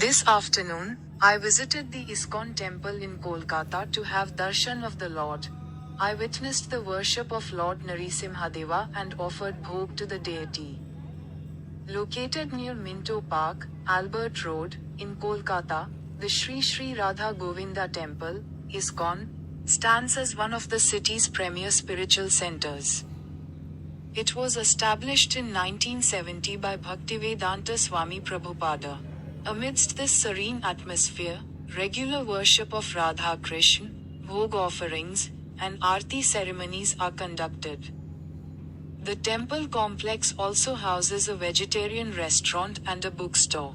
This afternoon, I visited the ISKCON temple in Kolkata to have darshan of the Lord. I witnessed the worship of Lord Narasimhadeva and offered bhog to the deity. Located near Minto Park, Albert Road, in Kolkata, the Sri Sri Radha Govinda Temple, ISKCON, stands as one of the city's premier spiritual centers. It was established in 1970 by Bhaktivedanta Swami Prabhupada. Amidst this serene atmosphere, regular worship of Radha Krishna, bhog offerings, and aarti ceremonies are conducted. The temple complex also houses a vegetarian restaurant and a bookstore.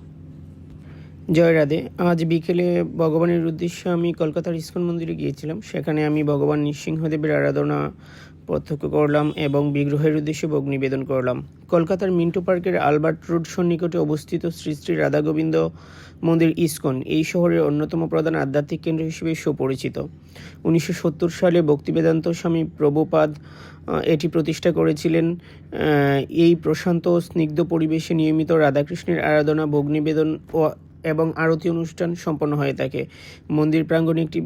জয় রাধে। আজ বিকেলে ভগবানের উদ্দেশ্যে আমি কলকাতার ISKCON মন্দিরে গিয়েছিলাম। সেখানে আমি ভগবান নৃসিংহদেবের আরাধনা প্রত্যক্ষ করলাম এবং বিগ্রহের উদ্দেশ্যে ভোগ নিবেদন করলাম। কলকাতার মিন্টো পার্কের আলবার্ট রোড সন্নিকটে অবস্থিত শ্রী শ্রী রাধা গোবিন্দ মন্দির ইস্কন এই শহরের অন্যতম প্রধান আধ্যাত্মিক কেন্দ্র হিসেবে সুপরিচিত। 1970 সালে ভক্তিবেদান্ত স্বামী প্রভুপাদ এটি প্রতিষ্ঠা করেছিলেন। এই প্রশান্ত ও স্নিগ্ধ পরিবেশে নিয়মিত রাধাকৃষ্ণের আরাধনা, ভোগ নিবেদন এবং আরতি অনুষ্ঠান সম্পন্ন হয়ে থাকে। মন্দির প্রাঙ্গণে একটি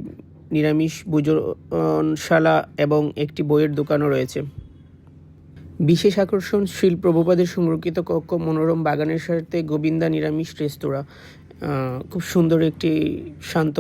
নিরামিষ ভোজনশালা এবং একটি বইয়ের দোকানও রয়েছে। বিশেষ আকর্ষণ শ্রীল প্রভুপাদের সংরক্ষিত কক্ষ, মনোরম বাগানের সাথে গোবিন্দা নিরামিষ রেস্তোরাঁ। খুব সুন্দর একটি শান্ত